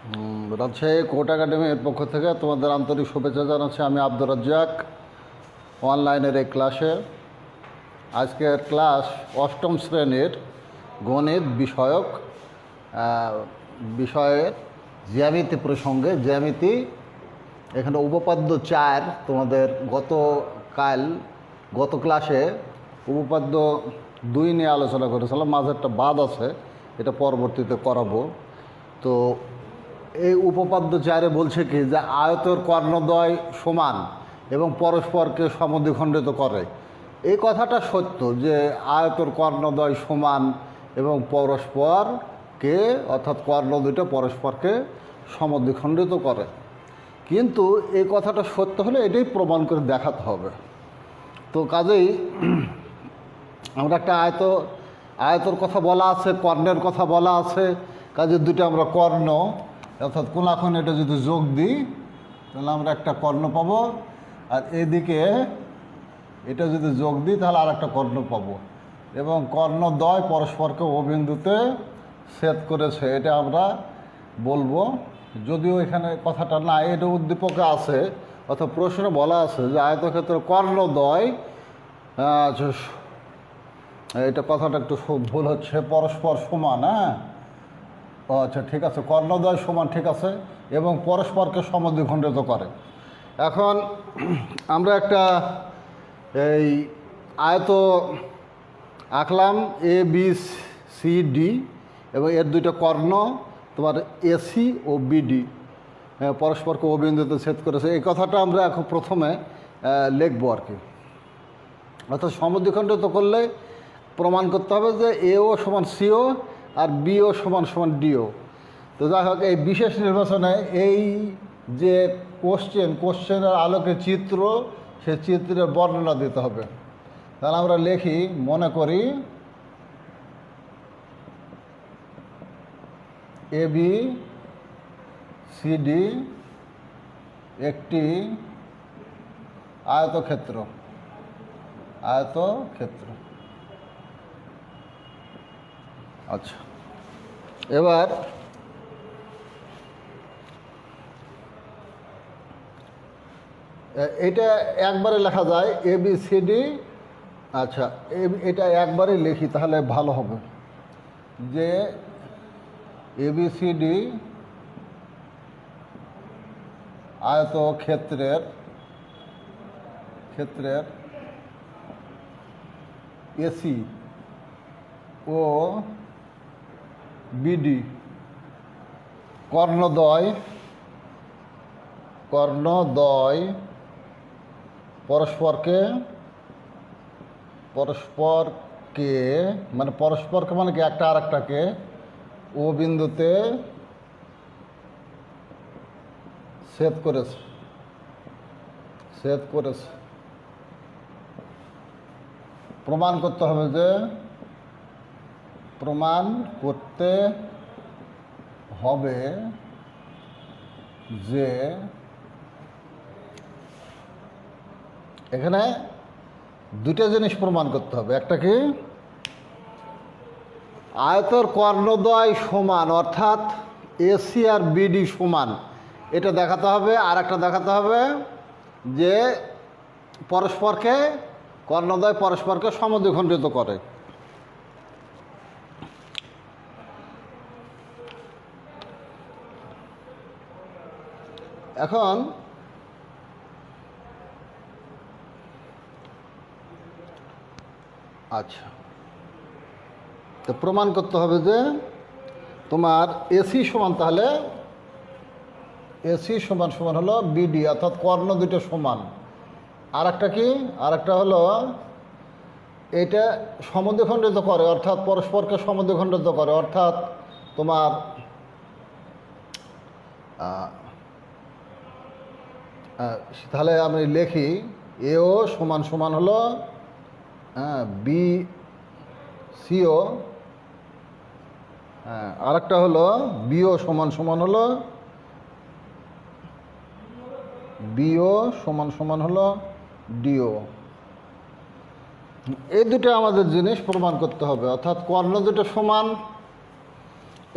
Rajshahi court একাডেমির পক্ষ থেকে তোমাদের আন্তরিক শুভেচ্ছা জানাচ্ছি। আমি আব্দুর রাজ্জাক। অনলাইনের এই ক্লাসে আজকের ক্লাস অষ্টম শ্রেণীর গণিত বিষয়ের জ্যামিতি প্রসঙ্গে। জ্যামিতি এখানে উপপাদ্য 4 তোমাদের গত ক্লাসে উপপাদ্য 2 নিয়ে আলোচনা করেছিলাম। মাঝে একটা বাদ আছে, এটা পরবর্তীতে করাবো। তো এই উপপাদ্য 4 বলছে কি, যে আয়তর কর্ণদ্বয় সমান এবং পরস্পরকে সমদ্বিখণ্ডিত করে। এই কথাটা সত্য যে আয়তর কর্ণদ্বয় সমান এবং পরস্পরকে, অর্থাৎ কর্ণ দুটো পরস্পরকে সমদ্বিখণ্ডিত করে। কিন্তু এই কথাটা সত্য হলে এটাই প্রমাণ করে দেখাতে হবে। তো কাজেই আমরা একটা আয়তর কথা বলা আছে, কর্ণের কথা বলা আছে। কাজে দুটো আমরা কর্ণ, অর্থাৎ কোণাকুণি এটা যদি যোগ দিই তাহলে আমরা একটা কর্ণ পাবো, আর এদিকে এটা যদি যোগ দিই তাহলে আর একটা কর্ণ পাবো। এবং কর্ণদ্বয় পরস্পরকে ও বিন্দুতে ছেদ করেছে, এটা আমরা বলবো। যদিও এখানে কথাটা না, এটা উদ্দীপকে আছে, অর্থাৎ প্রশ্নে বলা আছে যে আয়তক্ষেত্রের কর্ণদ্বয়, এটা কথাটা একটু ভুল হচ্ছে, পরস্পর সমান। হ্যাঁ, আচ্ছা ঠিক আছে, কর্ণদ্বয় সমান, ঠিক আছে, এবং পরস্পরকে সমদ্বিখণ্ডিত করে। এখন আমরা একটা এই আয়ত আঁকলাম, এ বি সি ডি, এবং এর দুইটা কর্ণ তোমার এসি ও বিডি পরস্পরকে ও বিন্দুতে ছেদ করেছে। এই কথাটা আমরা এখন প্রথমে লিখবো আর কি। অর্থাৎ সমদ্বিখণ্ডিত করলে প্রমাণ করতে হবে যে এও সমান সিও আর বিও সমান সমান ডিও। তো যাই হোক, এই বিশেষ নির্বাচনে এই যে কোশ্চেনের আলোকে চিত্র, সে চিত্রের বর্ণনা দিতে হবে। তাহলে আমরা লিখি, মনে করি এ বি সি ডি একটি আয়তক্ষেত্র। আচ্ছা, এবার এটা একবারে লেখা যায়, এ বি সি ডি। আচ্ছা, এটা একবারে লিখি তাহলে ভালো হবে, যে এ বি সি ডি আয়তক্ষেত্রের এসি ও বিডি কর্ণদ্বয় পরস্পরকে মানে কি, একটা আর একটাকে ও বিন্দুতে ছেদ করেছে। প্রমাণ করতে হবে যে এখানে দুটো জিনিস প্রমাণ করতে হবে। একটা কি, আয়তর কর্ণদ্বয় সমান, অর্থাৎ এসি আর বিডি সমান, এটা দেখাতে হবে। আর একটা দেখাতে হবে যে কর্ণদ্বয় পরস্পরকে সমদ্বিখণ্ডিত করে। এখন আচ্ছা, তো প্রমাণ করতে হবে যে তোমার এসি সমান, তাহলে এসি সমান হলো বিডি, অর্থাৎ কর্ণ দুটো সমান। আর একটা কি, আর একটা হলো এটা সমদ্বিখণ্ডিত করে, অর্থাৎ পরস্পরকে সমদ্বিখণ্ডিত করে, অর্থাৎ তোমার তাহলে আমি লিখি, এও সমান হলো বি সিও, আর একটা হলো বিও সমান হলো ডিও। এই দুটো আমাদের জিনিস প্রমাণ করতে হবে, অর্থাৎ কর্ণ দুটো সমান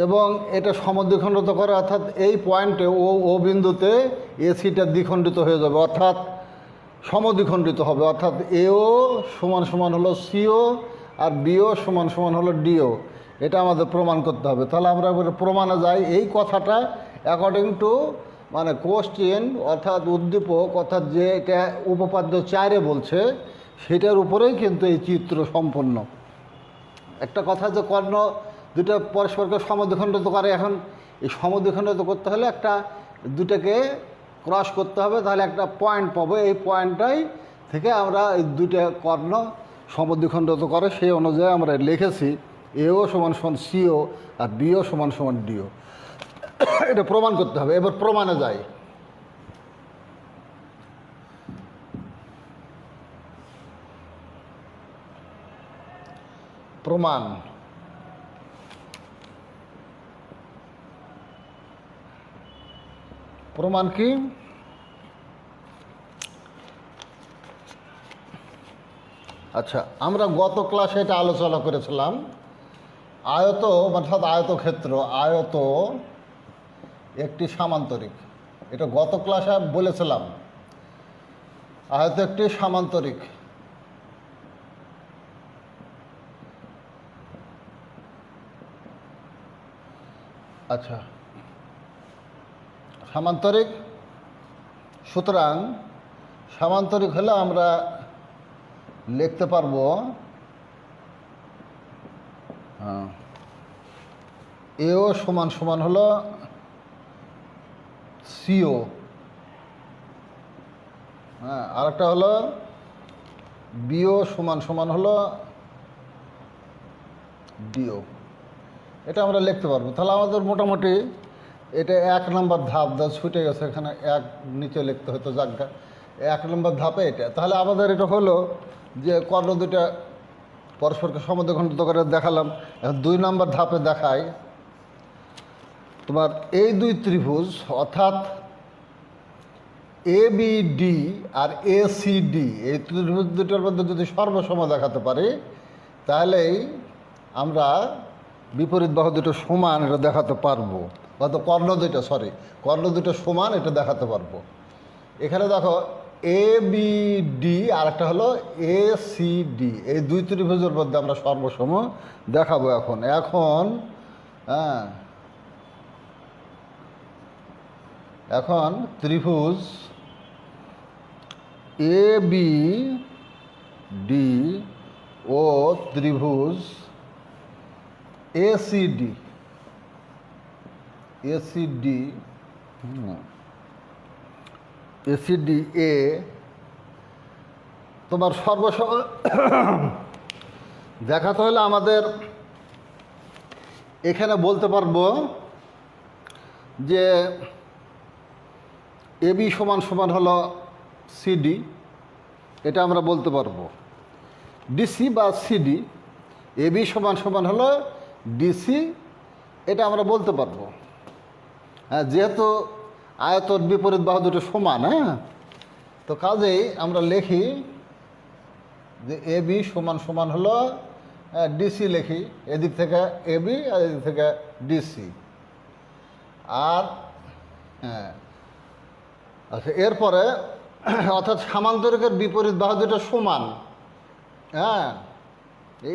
এবং এটা সমদ্বিখণ্ডিত করে, অর্থাৎ এই পয়েন্টে ও বিন্দুতে এসিটা দ্বিখণ্ডিত হয়ে যাবে, অর্থাৎ সমদ্বিখণ্ডিত হবে, অর্থাৎ এও সমান সমান হলো সিও আর বিও সমান সমান হলো ডিও। এটা আমাদের প্রমাণ করতে হবে। তাহলে আমরা প্রমাণে যাই। এই কথাটা অ্যাকর্ডিং টু মানে কোশ্চেন, অর্থাৎ উদ্দীপক, অর্থাৎ যে এটা উপপাদ্য 4-এ বলছে সেটার উপরেই কিন্তু এই চিত্র সম্পন্ন। একটা কথা যে কর্ণ দুটো পরস্পরকে সমদ্বিখণ্ডিত করে, এখন এই সমদ্বিখণ্ডিত করতে হলে একটা দুটাকে ক্রস করতে হবে, তাহলে একটা পয়েন্ট পাবো। এই পয়েন্টটাই থেকে আমরা এই দুটো কর্ণ সমদ্বিখণ্ডিত করে, সেই অনুযায়ী আমরা লিখেছি এও সমান সমান সিও আর বিও সমান সমান ডিও। এটা প্রমাণ করতে হবে। এবার প্রমাণে যাই। প্রমাণ। প্রমাণ কি? আচ্ছা, আমরা গত ক্লাসে এটা আলোচনা করেছিলাম। আয়ত অর্থাৎ আয়তক্ষেত্র, আয়ত একটি সামান্তরিক। এটা গত ক্লাসে বলেছিলাম, আয়ত একটি সামান্তরিক। আচ্ছা, সামান্তরিক। সুতরাং সামান্তরিক হলে আমরা লিখতে পারবো এও সমান সমান হলো সিও, হ্যাঁ, আরেকটা হলো বিও সমান সমান হলো ডিও। এটা আমরা লিখতে পারবো। তাহলে আমাদের মোটামুটি এটা 1 নম্বর ধাপ ছুটে গেছে, এখানে এক নিচে লিখতে হতো, জায়গা 1 নম্বর ধাপে এটা। তাহলে আমাদের এটা হলো যে কর্ণ দুটা পরস্পরকে সমদ্বিখণ্ডিত করে দেখালাম। এখন 2 নম্বর ধাপে দেখাই তোমার এই দুই ত্রিভুজ, অর্থাৎ এ বি ডি আর এ সি ডি, এই ত্রিভুজ দুটোর মধ্যে যদি সর্বসম দেখাতে পারি তাহলেই আমরা বিপরীত বাহু দুটো সমান এটা দেখাতে পারবো, অর্থাৎ কর্ণ দুটো সমান এটা দেখাতে পারবো। এখানে দেখো এ বি ডি আর একটা হলো এ সি ডি, এই দুই ত্রিভুজের মধ্যে আমরা সর্বসম দেখাবো। এখন ত্রিভুজ এ বি ডি ও ত্রিভুজ এসিডি এ তোমার সর্বসম দেখাতে হলে আমাদের এখানে বলতে পারবো যে এবি সমান সমান হলো সিডি, এটা আমরা বলতে পারবো। ডিসি বা সিডি, এবি সমান সমান হলো ডিসি, এটা আমরা বলতে পারবো। হ্যাঁ, যেহেতু আয়তন বিপরীত বাহু দুটো সমান, হ্যাঁ, তো কাজেই আমরা লিখি যে এবি সমান সমান হলো ডিসি, লিখি এদিক থেকে এবি আর এদিক থেকে ডিসি। আর হ্যাঁ, আচ্ছা, এরপরে অর্থাৎ সামান্তরিকের বিপরীত বাহু দুটো সমান, হ্যাঁ,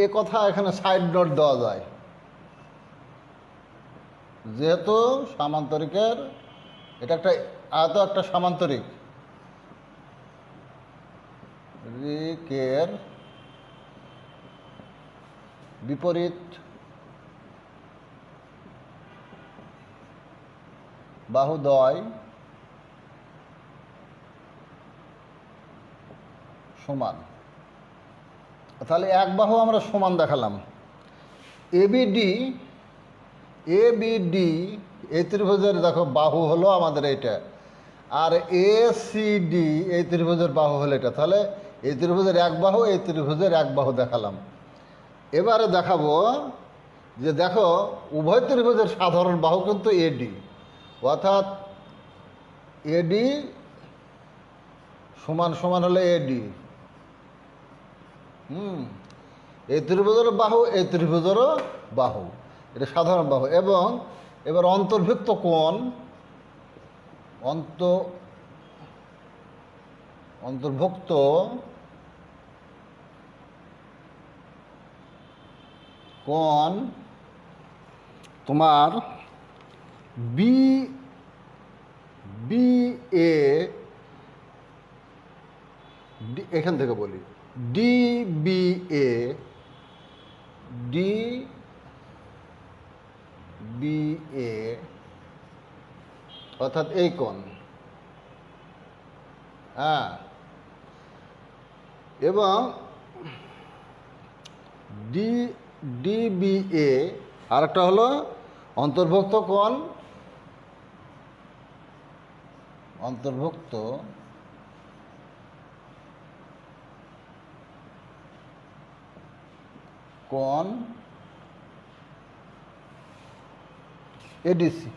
এ কথা এখানে সাইড নোট দেওয়া যায়। যেহেতু সামান্তরিকের এটা একটা আয়ত, একটা সামান্তরিক, রিকের বিপরীত বাহুদ্বয় সমান। তাহলে এক বাহু আমরা সমান দেখালাম। এবিডি এই ত্রিভুজের দেখো বাহু হলো আমাদের এটা, আর এসিডি এই ত্রিভুজের বাহু হলো এটা। তাহলে এই ত্রিভুজের এক বাহু, এই ত্রিভুজের এক বাহু দেখালাম। এবারে দেখাবো যে দেখো উভয় ত্রিভুজের সাধারণ বাহু কিন্তু এডি, অর্থাৎ এডি সমান সমান হলো এডি। এই ত্রিভুজেরও বাহু, এই ত্রিভুজেরও বাহু। এটা সাধারণ বাহু। এবং এবার অন্তর্ভুক্ত কোণ, অন্তর্ভুক্ত কোণ তোমার বি এ, এখান থেকে বলি ডি বি এ, অর্থাৎ এই কোণ, হ্যাঁ। এবং ডিবিএ আরেকটা হলো অন্তর্ভুক্ত কোণ, এডিসি।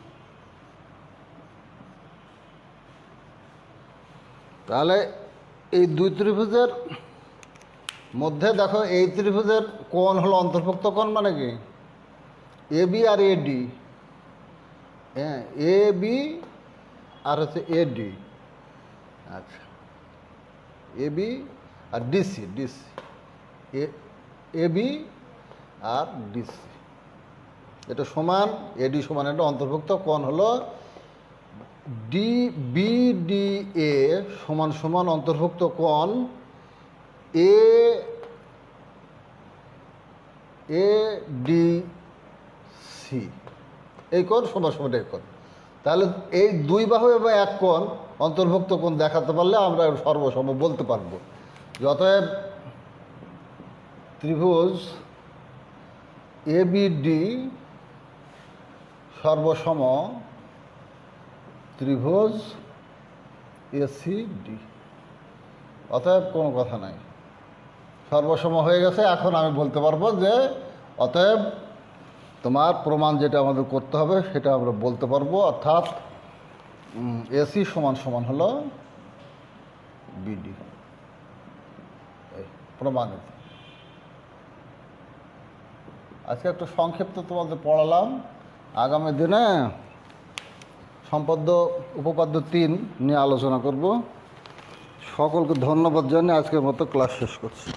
তাহলে এই দুই ত্রিভুজের মধ্যে দেখো, এই ত্রিভুজের কোণ হলো অন্তর্ভুক্ত কোণ, মানে কি এবি আর এডি, হ্যাঁ, এবি আর হচ্ছে এডি, আচ্ছা, এবি আর ডিসি, এবি আর ডিসি, এটা সমান, এডি সমান, এটা অন্তর্ভুক্ত কোণ হলো বিডিএ সমান সমান অন্তর্ভুক্ত কোণ এডিসি। এই কোণ সমান সমান এই কোণ। তাহলে এই দুই বাহু এবং এক কোণ অন্তর্ভুক্ত কোণ দেখাতে পারলে আমরা সর্বসম বলতে পারবো। অতএব ত্রিভুজ এবিডি সর্বসম ত্রিভুজ এসিডি। অতএব কোনো কথা নাই, সর্বসম হয়ে গেছে। এখন আমি বলতে পারবো যে অতএব তোমার প্রমাণ যেটা আমাদের করতে হবে সেটা আমরা বলতে পারবো, অর্থাৎ এসি সমান সমান হলো বিডি, প্রমাণিত। আজকে একটু সংক্ষিপ্ত তোমাদের পড়ালাম, আগামী দিনে সম্পাদ্য উপপাদ্য 3 নিয়ে আলোচনা করব। সকলকে ধন্যবাদ জানিয়ে আজকের মতো ক্লাস শেষ করছি।